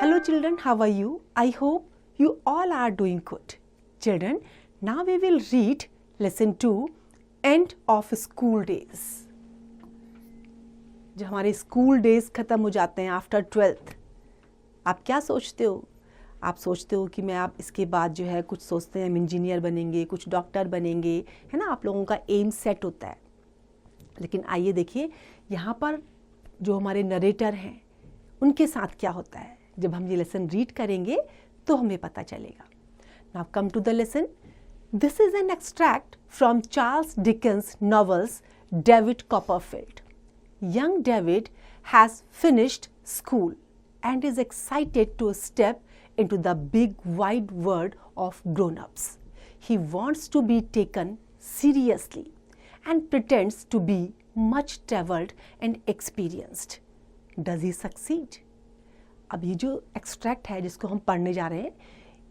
Hello children, how are you? I hope you all are doing good. Children, now we will read lesson 2, End of School Days. जब हमारे school days ख़त्म हो जाते हैं after 12th, आप क्या सोचते हो? आप सोचते हो कि मैं आप इसके बाद जो है कुछ सोचते हैं हम इंजीनियर बनेंगे, कुछ डॉक्टर बनेंगे, है ना? आप लोगों का एम सेट होता है. लेकिन आइए देखिए यहाँ पर जो हमारे नरेटर हैं उनके साथ क्या होता है. जब हम ये लेसन रीड करेंगे तो हमें पता चलेगा. Now come to the lesson. This is an extract from Charles Dickens novels David Copperfield. Young David has finished school and is excited to step into the big wide world of grown-ups. He wants to be taken seriously and pretends to be much traveled and experienced. Does he succeed? अब ये जो extract है जिसको हम पढ़ने जा रहे हैं,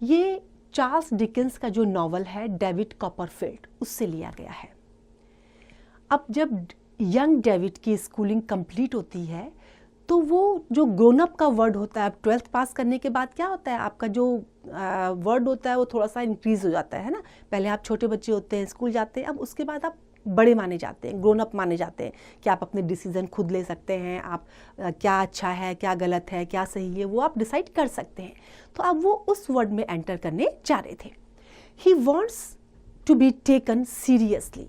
ये चार्ल्स डिकेंस का जो नॉवल है डेविड कॉपरफील्ड, उससे लिया गया है. अब जब यंग डेविड की स्कूलिंग कंप्लीट होती है तो वो जो ग्रोन अप का वर्ड होता है, अब 12th पास करने के बाद क्या होता है, आपका जो वर्ड होता है वो थोड़ा सा इंक्रीज हो जाता है ना. पहले आप छोटे बच्चे होते हैं, स्कूल जाते हैं, अब उसके बाद आप बड़े माने जाते हैं, ग्रोन अप माने जाते हैं कि आप अपने डिसीजन खुद ले सकते हैं. आप क्या अच्छा है, क्या गलत है, क्या सही है, वो आप डिसाइड कर सकते हैं. तो अब वो उस वर्ड में एंटर करने जा रहे थे. He wants to be taken seriously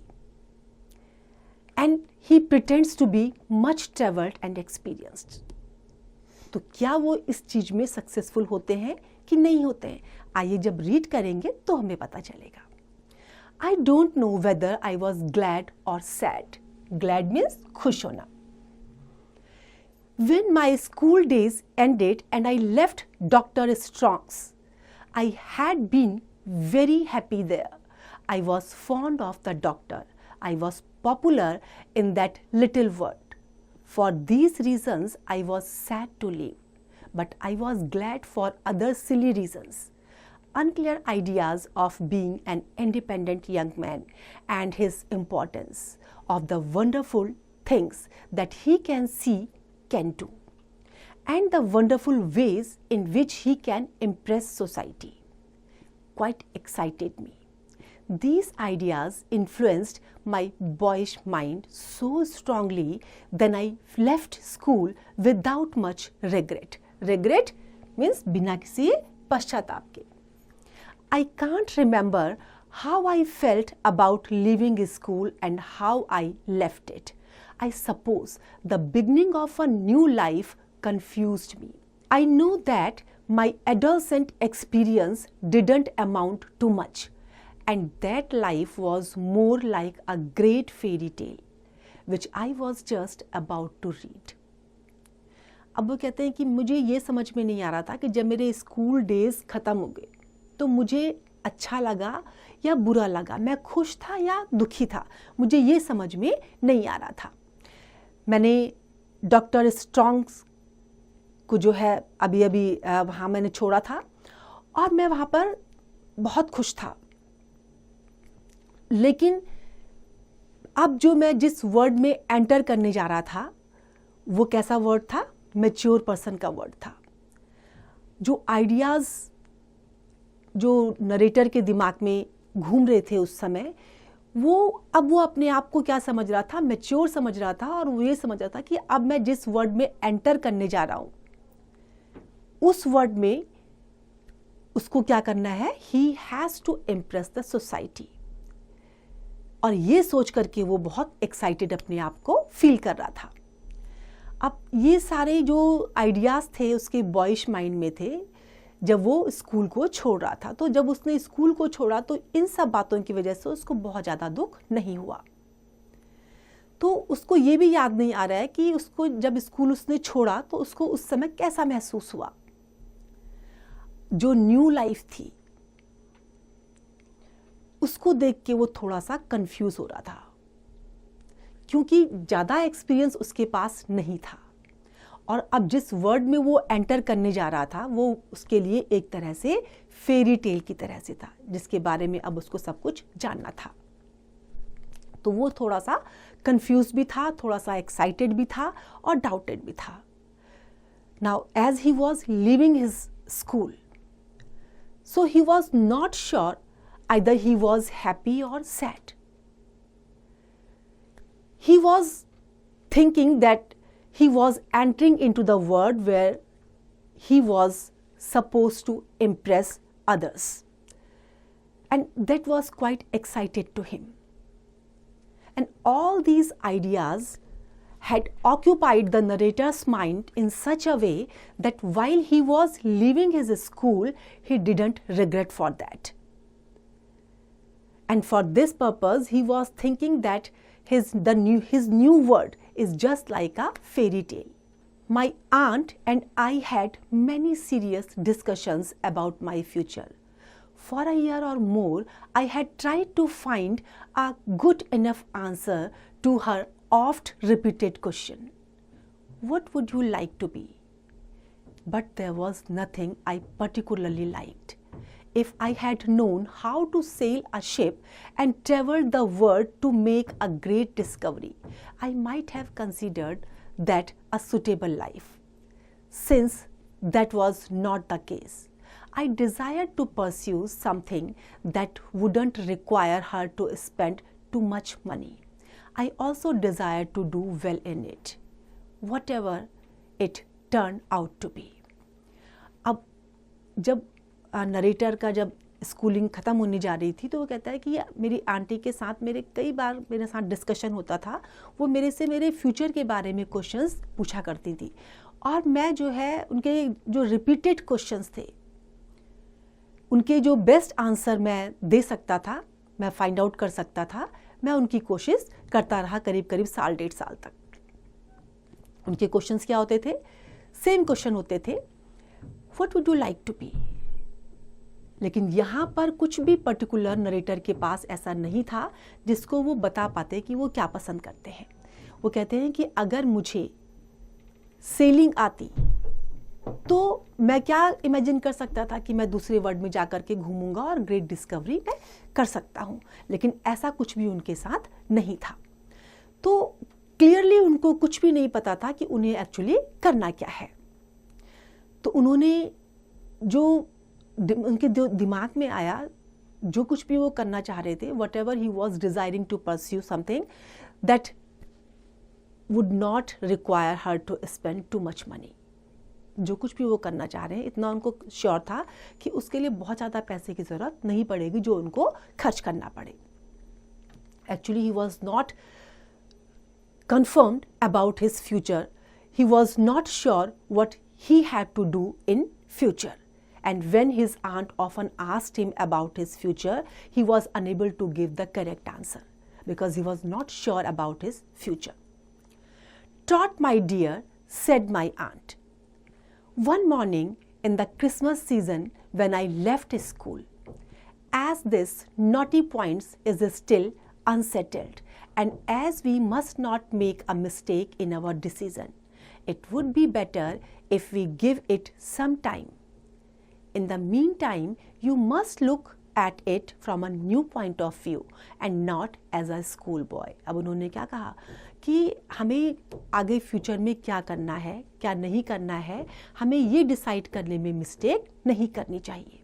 and he pretends to be much traveled and experienced. तो क्या वो इस चीज में सक्सेसफुल होते हैं कि नहीं होते हैं? आइए जब रीड करेंगे तो हमें पता चलेगा. I don't know whether I was glad or sad. Glad means खुश होना. When my school days ended and I left Dr. Strong's, I had been very happy there. I was fond of the doctor. I was popular in that little world. For these reasons, I was sad to leave, but I was glad for other silly reasons. Unclear ideas of being an independent young man and his importance of the wonderful things that he can see, can do, and the wonderful ways in which he can impress society quite excited me. These ideas influenced my boyish mind so strongly that I left school without much regret. Regret means बिना किसी पश्चाताप के. I can't remember how I felt about leaving school and how I left it. I suppose the beginning of a new life confused me. I know that my adolescent experience didn't amount to much. And that life was more like a great fairy tale, which I was just about to read. अब वो कहते हैं कि मुझे ये समझ में नहीं आ रहा था कि जब मेरे स्कूल डेज ख़त्म हो गए तो मुझे अच्छा लगा या बुरा लगा, मैं खुश था या दुखी था, मुझे ये समझ में नहीं आ रहा था. मैंने डॉक्टर स्ट्रॉन्ग्स को जो है अभी अभी वहाँ मैंने छोड़ा था और मैं वहाँ पर बहुत खुश था. लेकिन अब जो मैं जिस वर्ड में एंटर करने जा रहा था वो कैसा वर्ड था? मैच्योर पर्सन का वर्ड था. जो आइडियाज़ जो नरेटर के दिमाग में घूम रहे थे उस समय, वो अब वो अपने आप को क्या समझ रहा था? मैच्योर समझ रहा था. और वो ये समझ रहा था कि अब मैं जिस वर्ड में एंटर करने जा रहा हूँ उस वर्ड में उसको क्या करना है? He has to impress the society. और ये सोच करके वो बहुत एक्साइटेड अपने आप को फील कर रहा था. अब ये सारे जो आइडियाज़ थे उसके बॉयश माइंड में थे जब वो स्कूल को छोड़ रहा था. तो जब उसने स्कूल को छोड़ा तो इन सब बातों की वजह से उसको बहुत ज़्यादा दुख नहीं हुआ. तो उसको ये भी याद नहीं आ रहा है कि उसको जब स्कूल उसने छोड़ा तो उसको उस समय कैसा महसूस हुआ. जो न्यू लाइफ थी उसको देख के वो थोड़ा सा कंफ्यूज हो रहा था क्योंकि ज़्यादा एक्सपीरियंस उसके पास नहीं था. और अब जिस वर्ड में वो एंटर करने जा रहा था वो उसके लिए एक तरह से फेरी टेल की तरह से था जिसके बारे में अब उसको सब कुछ जानना था. तो वो थोड़ा सा कंफ्यूज भी था, थोड़ा सा एक्साइटेड भी था और डाउटेड भी था. Now, as he was leaving his school, so he was not sure either he was happy or sad. He was thinking that he was entering into the world where he was supposed to impress others. And that was quite excited to him. And all these ideas had occupied the narrator's mind in such a way that while he was leaving his school, he didn't regret for that. And for this purpose, he was thinking that his new world is just like a fairy tale. My aunt and I had many serious discussions about my future. For a year or more, I had tried to find a good enough answer to her oft repeated question, what would you like to be? But there was nothing I particularly liked. If I had known how to sail a ship and travel the world to make a great discovery, I might have considered that a suitable life. Since that was not the case, I desired to pursue something that wouldn't require her to spend too much money. I also desired to do well in it, whatever it turned out to be. अब जब narrator का जब schooling ख़त्म होने जा रही थी तो वो कहता है कि मेरी आंटी के साथ कई बार मेरे साथ डिस्कशन होता था, वो मेरे से मेरे फ्यूचर के बारे में क्वेश्चंस पूछा करती थी और मैं जो है उनके जो रिपीटेड क्वेश्चंस थे उनके जो बेस्ट आंसर मैं दे सकता था, मैं फाइंड आउट कर सकता था, मैं उनकी कोशिश करता रहा करीब 1.5 साल तक। उनके क्वेश्चंस क्या होते थे? सेम क्वेश्चन होते थे, what would you like to be? लेकिन यहाँ पर कुछ भी पर्टिकुलर नरेटर के पास ऐसा नहीं था जिसको वो बता पाते कि वो क्या पसंद करते हैं। वो कहते हैं कि अगर मुझे सेलिंग आती तो मैं क्या इमेजिन कर सकता था कि मैं दूसरे वर्ल्ड में जाकर के घूमूंगा और ग्रेट डिस्कवरी मैं कर सकता हूँ, लेकिन ऐसा कुछ भी उनके साथ नहीं था। तो क्लियरली उनको कुछ भी नहीं पता था कि उन्हें एक्चुअली करना क्या है। तो उन्होंने जो उनके दिमाग में आया, जो कुछ भी वो करना चाह रहे थे, whatever he was desiring to pursue something that would not require her to spend too much money. जो कुछ भी वो करना चाह रहे हैं इतना उनको श्योर था कि उसके लिए बहुत ज़्यादा पैसे की ज़रूरत नहीं पड़ेगी जो उनको खर्च करना पड़े। Actually he was not confirmed about his future. He was not sure what he had to do in future. And when his aunt often asked him about his future, he was unable to give the correct answer because he was not sure about his future. Trot, my dear, said my aunt, one morning in the Christmas season when I left school, as this naughty points is still unsettled, and as we must not make a mistake in our decision, it would be better if we give it some time. In the meantime, you must look at it from a new point of view and not as a schoolboy. अब उन्होंने क्या कहा कि हमें आगे future में क्या करना है, क्या नहीं करना है, हमें ये डिसाइड करने में मिस्टेक नहीं करनी चाहिए।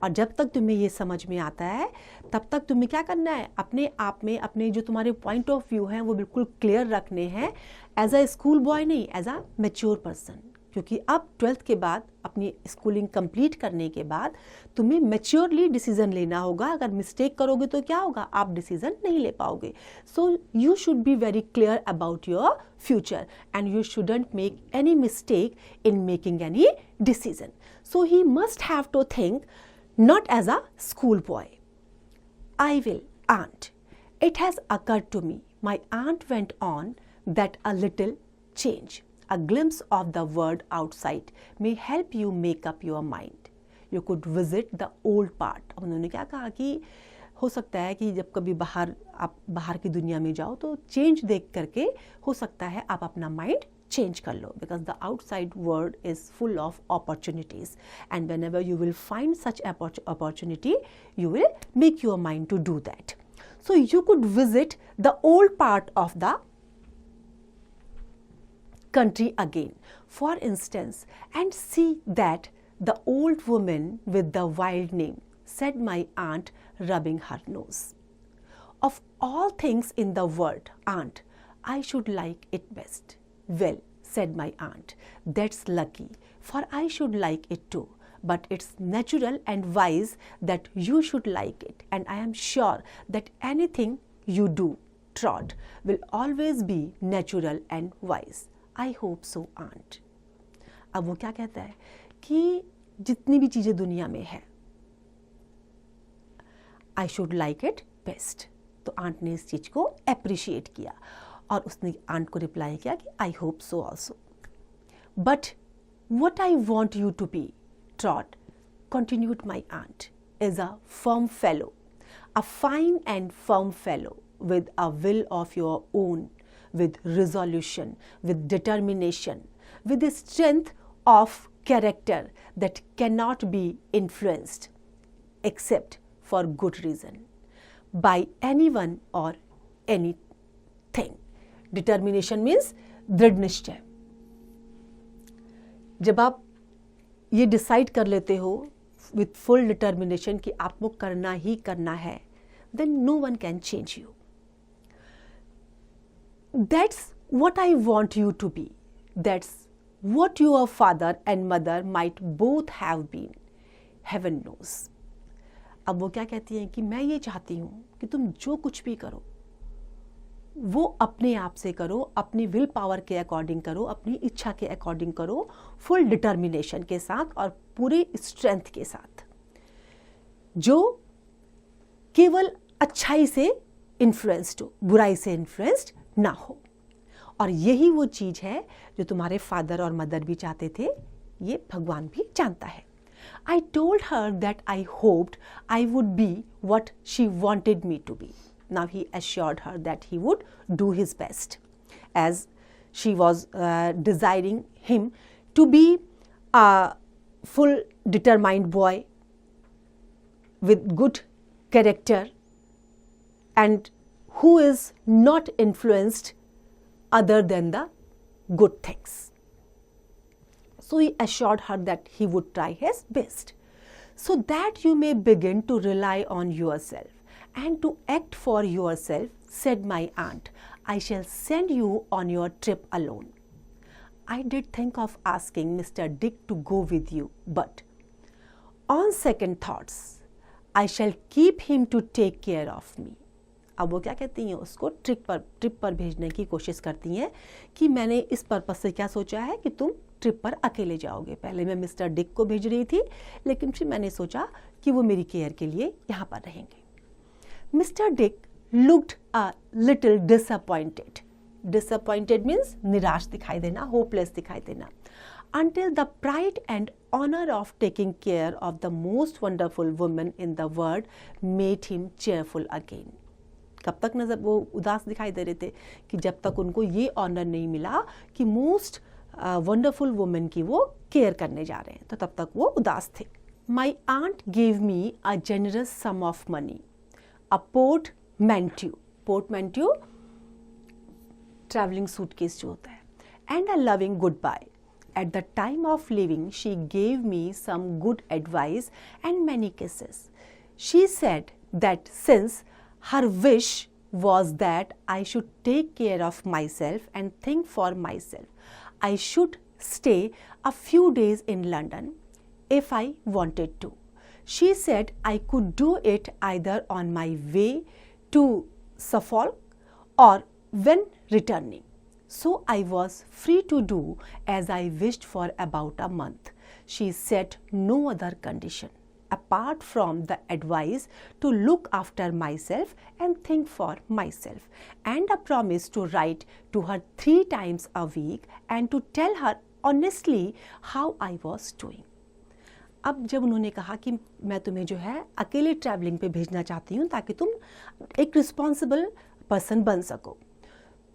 और जब तक तुम्हें ये समझ में आता है तब तक तुम्हें क्या करना है, अपने आप में अपने जो तुम्हारे पॉइंट ऑफ व्यू हैं वो बिल्कुल क्लियर रखने हैं, एज अ स्कूल बॉय नहीं, एज अ मैच्योर पर्सन। क्योंकि अब 12th के बाद अपनी स्कूलिंग कंप्लीट करने के बाद तुम्हें मैच्योरली डिसीजन लेना होगा। अगर मिस्टेक करोगे तो क्या होगा, आप डिसीजन नहीं ले पाओगे। So you should be very clear about your future and you shouldn't make any mistake in making any decision. So he must have to think not as a schoolboy. I will, aunt. It has occurred to me, my aunt went on, that a little change, a glimpse of the world outside may help you make up your mind. You could visit the old part. उन्होंने क्या कहा कि हो सकता है कि जब कभी आप बाहर की दुनिया में जाओ तो चेंज देख करके हो सकता है आप अपना माइंड change कर लो, because the outside world is full of opportunities and whenever you will find such opportunity you will make your mind to do that. So you could visit the old part of the country again, for instance, and see that the old woman with the wild name, said my aunt, rubbing her nose. Of all things in the world, aunt, I should like it best. Well, said my aunt, that's lucky, for I should like it too. But it's natural and wise that you should like it, and I am sure that anything you do, Trot, will always be natural and wise. I hope so, aunt. अब वो क्या कहता है कि जितनी भी चीज़ें दुनिया में है, I should like it best. तो आंट ने इस चीज़ को अप्रिशिएट किया और उसने आंट को रिप्लाई किया कि I hope so also. But what I want you to be, Trot, continued my aunt, is a firm fellow, a fine and firm fellow, with a will of your own, with resolution, with determination, with a strength of character that cannot be influenced, except for good reason, by anyone or anything. Determination means दृढ़ निश्चय. जब आप ये decide कर लेते हो with full determination कि आपको करना ही करना है, then no one can change you. That's what I want you to be. That's what your father and mother might both have been. Heaven knows. अब वो क्या कहती हैं कि मैं ये चाहती हूँ कि तुम जो कुछ भी करो वो अपने आप से करो, अपनी विल पावर के अकॉर्डिंग करो, अपनी इच्छा के अकॉर्डिंग करो, फुल डिटर्मिनेशन के साथ और पूरी स्ट्रेंथ के साथ, जो केवल अच्छाई से इन्फ्लुएंस्ड हो, बुराई से इन्फ्लुएंस्ड ना हो. और यही वो चीज़ है जो तुम्हारे फादर और मदर भी चाहते थे, ये भगवान भी जानता है. I told her that I hoped I would be what she wanted me to be. Now he assured her that he would do his best, as she was desiring him to be a full determined boy with good character and who is not influenced other than the good things. So he assured her that he would try his best, so that you may begin to rely on yourself and to act for yourself, said my aunt. I shall send you on your trip alone. I did think of asking Mr. Dick to go with you, but on second thoughts, I shall keep him to take care of me. अब वो क्या कहती हैं, उसको trip पर भेजने की कोशिश करती हैं कि मैंने इस पर्पस से क्या सोचा है कि तुम ट्रिप पर अकेले जाओगे. पहले मैं मिस्टर डिक को भेज रही थी, लेकिन फिर मैंने सोचा कि वो मेरी केयर के लिए यहाँ पर रहेंगे. Mister Dick looked a little disappointed. Disappointed means निराश दिखाई देना, होपलेस दिखाई देना. Until the pride and honor of taking care of the most wonderful woman in the world made him cheerful again. कब तक नजर वो उदास दिखाई दे रहे थे कि जब तक उनको ये ऑनर नहीं मिला कि मोस्ट वंडरफुल वुमेन की वो केयर करने जा रहे हैं, तो तब तक वो उदास थे. My aunt gave me a generous sum of money, a portmanteau, portmanteau travelling suitcase जो होता है, and a loving goodbye. At the time of leaving, she gave me some good advice and many kisses. She said that since her wish was that I should take care of myself and think for myself, I should stay a few days in London if I wanted to. She said I could do it either on my way to Suffolk or when returning. So I was free to do as I wished for about a month. She set no other condition apart from the advice to look after myself and think for myself, and a promise to write to her 3 times a week and to tell her honestly how I was doing. अब जब उन्होंने कहा कि मैं तुम्हें जो है अकेले ट्रैवलिंग पे भेजना चाहती हूँ ताकि तुम एक रिस्पॉन्सिबल पर्सन बन सको,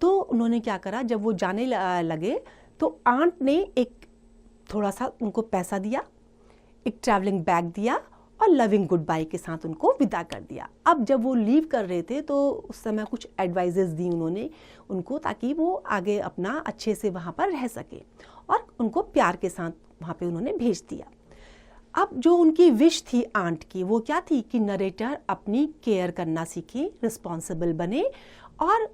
तो उन्होंने क्या करा, जब वो जाने लगे तो आंट ने एक थोड़ा सा उनको पैसा दिया, एक ट्रैवलिंग बैग दिया और लविंग गुड बाय के साथ उनको विदा कर दिया। अब जब वो लीव कर रहे थे तो उस समय कुछ एडवाइजेस दी उन्होंने उनको, ताकि वो आगे अपना अच्छे से वहाँ पर रह सके, और उनको प्यार के साथ वहाँ पे उन्होंने भेज दिया। अब जो उनकी विश थी आंट की, वो क्या थी कि नरेटर अपनी केयर करना सीखे, रिस्पॉन्सिबल बने, और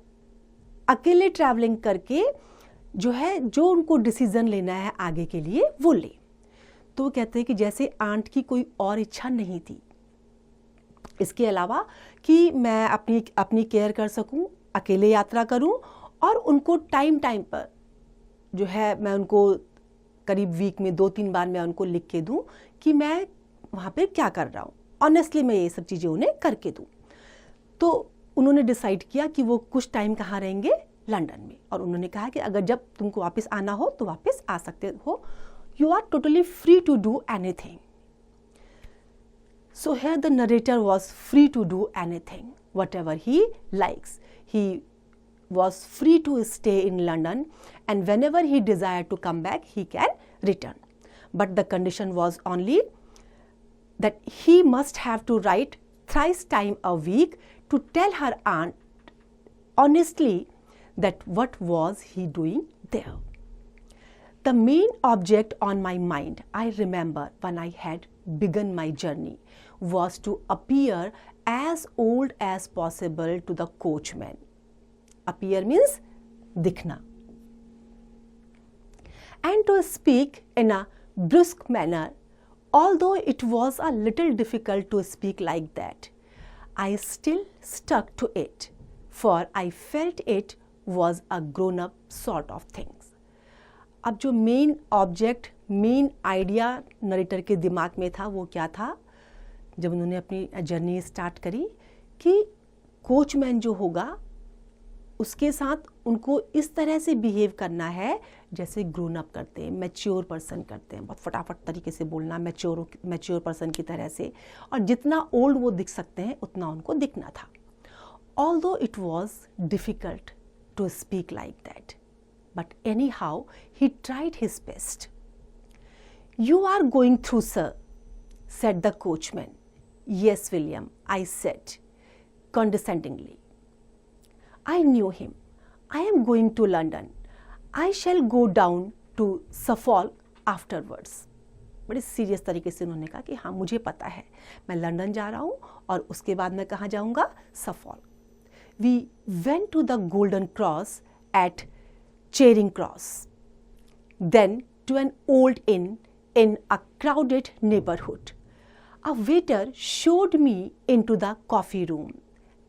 अकेले ट्रैवलिंग करके जो है जो उनको डिसीजन लेना है आगे के लिए वो ले। तो कहते हैं कि जैसे आंट की कोई और इच्छा नहीं थी इसके अलावा कि मैं अपनी केयर कर सकूं, अकेले यात्रा करूं, और उनको टाइम पर जो है मैं उनको करीब वीक में 2-3 बार मैं उनको लिख के दूं कि मैं वहाँ पे क्या कर रहा हूँ। ऑनेस्टली मैं ये सब चीज़ें उन्हें करके दूं। तो उन्होंने डिसाइड किया कि वो कुछ टाइम कहाँ रहेंगे, लंदन में, और उन्होंने कहा कि अगर जब तुमको वापस आना हो तो वापस आ सकते हो, you are totally free to do anything. So here the narrator was free to do anything, whatever he likes. He was free to stay in London, and whenever he desired to come back, he can return. But the condition was only that he must have to write thrice time a week to tell her aunt honestly that what was he doing there. The main object on my mind, I remember when I had begun my journey, was to appear as old as possible to the coachman. Appear means dikhna. And to speak in a brusque manner, although it was a little difficult to speak like that. I still stuck to it, for I felt it was a grown-up sort of things. अब जो main object, main idea narrator के दिमाग में था वो क्या था, जब उन्होंने अपनी जर्नी स्टार्ट करी, कि कोचमैन जो होगा उसके साथ उनको इस तरह से बिहेव करना है जैसे ग्रोन अप करते हैं, मैच्योर पर्सन करते हैं, बहुत फटाफट तरीके से बोलना, मैच्योर पर्सन की तरह से, और जितना ओल्ड वो दिख सकते हैं उतना उनको दिखना था। Although it was difficult to speak like that, but anyhow he tried his best. You are going through, sir, said the coachman. Yes, William, I said condescendingly. I knew him. I am going to London. I shall go down to Suffolk afterwards. बड़े serious तरीके से उन्होंने कहा कि हाँ मुझे पता है, मैं लंदन जा रहा हूँ और उसके बाद मैं कहाँ जाऊँगा, Suffolk. We went to the Golden Cross at Charing Cross, then to an old inn in a crowded neighborhood. A waiter showed me into the coffee room,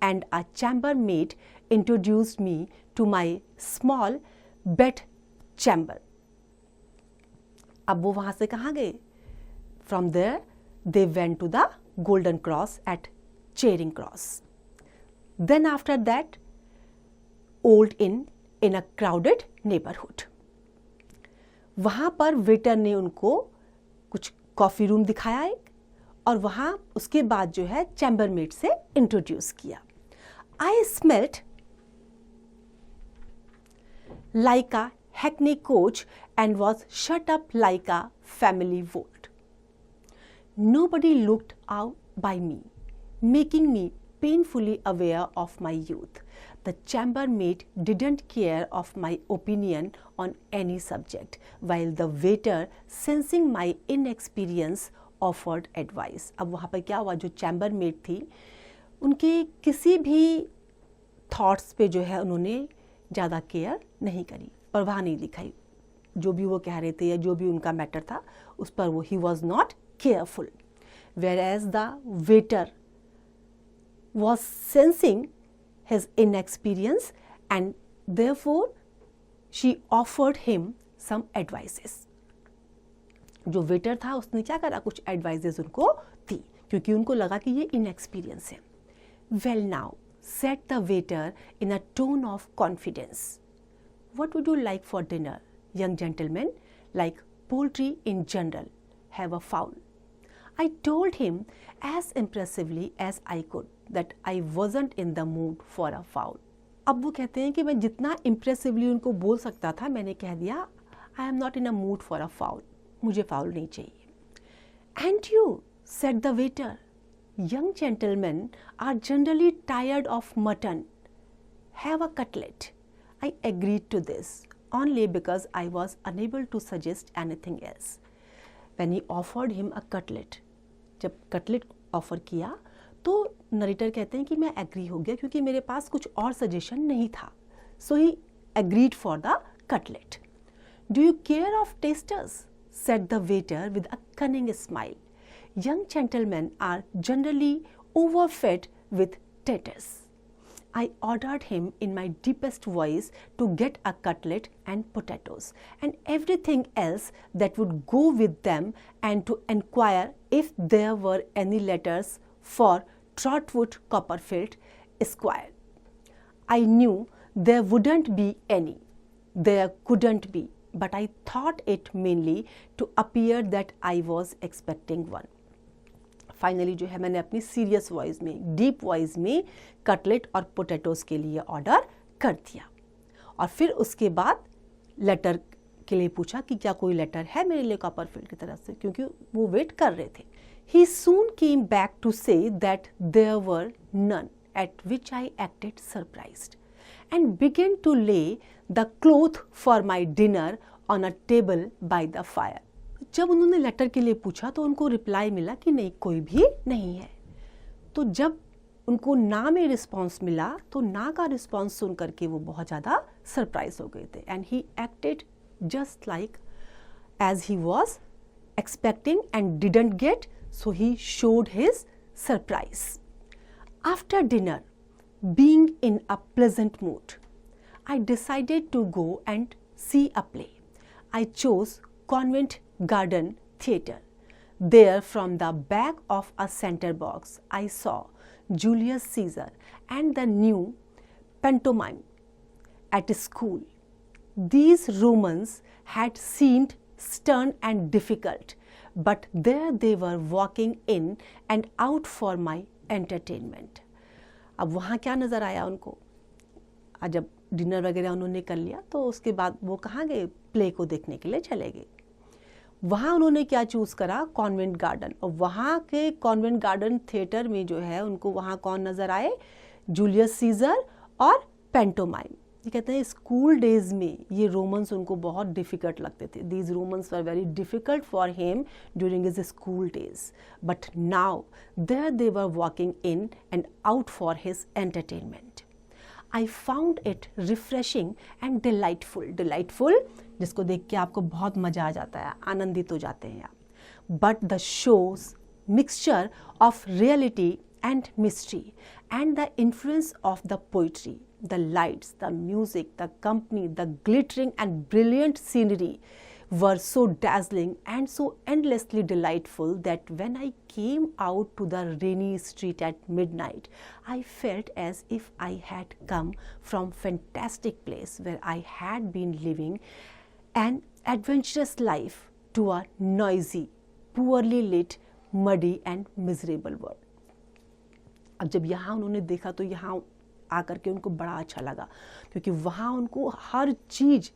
and a chambermaid introduced me to my small bed chamber. अब वो वहाँ से कहाँ गए? From there, they went to the Golden Cross at Charing Cross. Then after that, old inn in a crowded neighborhood. वहाँ पर waiter ने उनको कुछ कॉफ़ी रूम दिखाया एक, और वहाँ उसके बाद जो है चैम्बरमेट से इंट्रोड्यूस किया. I smelt like a hackney coach and was shut up like a family vault. Nobody looked out by me, making me painfully aware of my youth. The chambermaid didn't care of my opinion on any subject, while the waiter, sensing my inexperience, offered advice. अब वहाँ पर क्या हुआ, जो chambermaid थी उनके किसी भी थॉट्स पे जो है उन्होंने ज़्यादा केयर नहीं करी, परवाह नहीं दिखाई, जो भी वो कह रहे थे या जो भी उनका मैटर था उस पर वो he was not careful. Whereas the waiter was sensing his inexperience and therefore she offered him some advices. जो वेटर था उसने क्या करा, कुछ एडवाइजेस उनको दी, क्योंकि उनको लगा कि ये इनएक्सपीरियंस है. Well now, said the waiter in a tone of confidence. What would you like for dinner, young gentleman? Like poultry in general. Have a fowl. I told him as impressively as I could that I wasn't in the mood for a fowl. अब वो कहते हैं कि मैं जितना impressively उनको बोल सकता था मैंने कह दिया, I am not in a mood for a fowl. मुझे फाउल नहीं चाहिए. And you, said the waiter. Young gentlemen are generally tired of mutton. Have a cutlet. I agreed to this only because I was unable to suggest anything else. When he offered him a cutlet, जब cutlet offer किया तो narrator कहते हैं कि मैं agree हो गया क्योंकि मेरे पास कुछ और सजेशन नहीं था. So he agreed for the cutlet. Do you care of tasters? Said the waiter with a cunning smile. Young gentlemen are generally overfed with taters. I ordered him in my deepest voice to get a cutlet and potatoes and everything else that would go with them and to enquire if there were any letters for Trotwood Copperfield, Esquire. I knew there wouldn't be any. There couldn't be, but I thought it mainly to appear that I was expecting one. Finally जो है मैंने अपनी serious voice में, deep voice में cutlet और potatoes के लिए order कर दिया. और फिर उसके बाद लेटर के लिए पूछा कि क्या कोई लेटर है मेरे लिए कॉपरफील्ड की तरफ से, क्योंकि वो वेट कर रहे थे. He soon came back to say that there were none, at which I acted surprised and began to lay the cloth for my dinner on a table by the fire. जब उन्होंने letter के लिए पूछा तो उनको reply मिला कि नहीं, कोई भी नहीं है. तो जब उनको ना में रिस्पॉन्स मिला तो ना का रिस्पॉन्स सुन करके वो बहुत ज़्यादा सरप्राइज हो गए थे. And he acted just like as he was expecting and didn't get, so he showed his surprise. After dinner, being in a pleasant mood, I decided to go and see a play. I chose Covent Garden Theatre. There, from the back of a center box, I saw Julius Caesar and the new pantomime at school. These Romans had seemed stern and difficult, but there they were walking in and out for my entertainment. अब वहाँ क्या नज़र आया उनको? जब dinner वगैरह उन्होंने कर लिया तो उसके बाद वो कहाँ गए? प्ले को देखने के लिए चले गए. वहाँ उन्होंने क्या चूज़ करा? Convent garden. और वहाँ के कॉन्वेंट गार्डन थिएटर में जो है उनको वहाँ कौन नज़र आए? जूलियस सीजर और पेंटोमाइम. ये कहते हैं स्कूल डेज में ये रोमन्स उनको बहुत डिफ़िकल्ट लगते थे. These Romans were very difficult for him during his school days, but now there they were walking in and out for his entertainment. I found it refreshing and delightful. Delightful जिसको देख के आपको बहुत मज़ा आ जाता है, आनंदित हो जाते हैं आप. But the show's mixture of reality and mystery and the influence of the poetry, the lights, the music, the company, the glittering and brilliant scenery were so dazzling and so endlessly delightful that when I came out to the rainy street at midnight, I felt as if I had come from fantastic place where I had been living an adventurous life to a noisy, poorly lit, muddy and miserable world. अब जब यहाँ उन्होंने देखा तो यहाँ आकर के उनको बड़ा अच्छा लगा, क्योंकि वहाँ उनको हर चीज़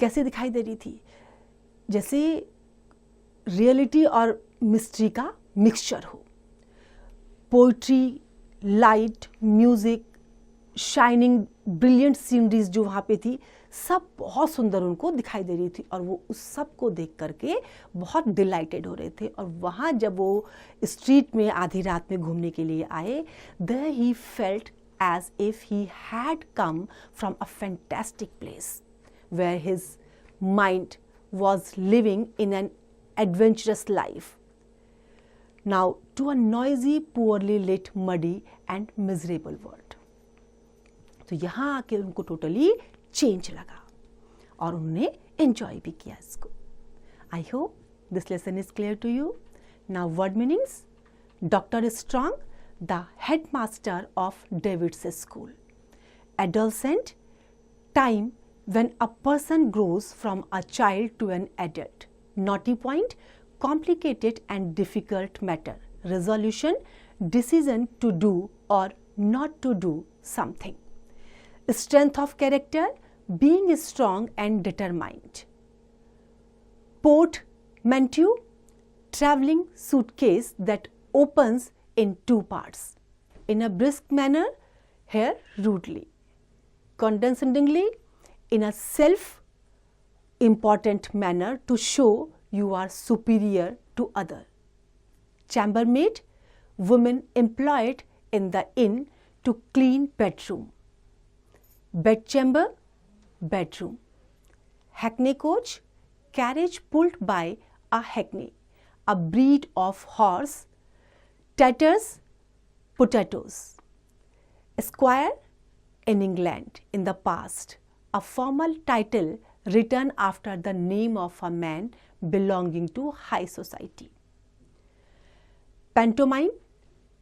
कैसे दिखाई दे रही थी, जैसे रियलिटी और मिस्ट्री का मिक्सचर हो. Poetry, light, music, shining, brilliant sceneries जो वहाँ पे थी, सब बहुत सुंदर उनको दिखाई दे रही थी. और वो उस सब को देख करके बहुत डिलाइटेड हो रहे थे. और वहाँ जब वो स्ट्रीट में आधी रात में घूमने के लिए आए, there he felt as if he had come from a fantastic place where his mind was living in an adventurous life. Now to a noisy, poorly lit, muddy and miserable world. तो यहाँ आके उनको totally change लगा और उन्होंने enjoy भी किया इसको. I hope this lesson is clear to you. Now word meanings. Dr. Strong, the headmaster of David's school. Adolescent, time when a person grows from a child to an adult. Naughty point, complicated and difficult matter. Resolution, decision to do or not to do something. Strength of character, being strong and determined. Portmanteau, traveling suitcase that opens in two parts. In a brisk manner, here rudely. Condescendingly, in a self-important manner to show you are superior to other. Chambermaid, woman employed in the inn to clean bedroom. Bedchamber, bedroom. Hackney coach, carriage pulled by a hackney, a breed of horse. Tatters, potatoes. Esquire, in England in the past, a formal title written after the name of a man belonging to high society. Pantomime,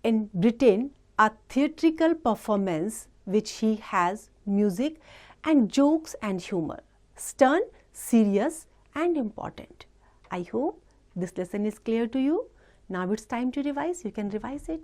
in Britain, a theatrical performance which he has music and jokes and humor, stern, serious and important. I hope this lesson is clear to you. Now it's time to revise. You can revise it.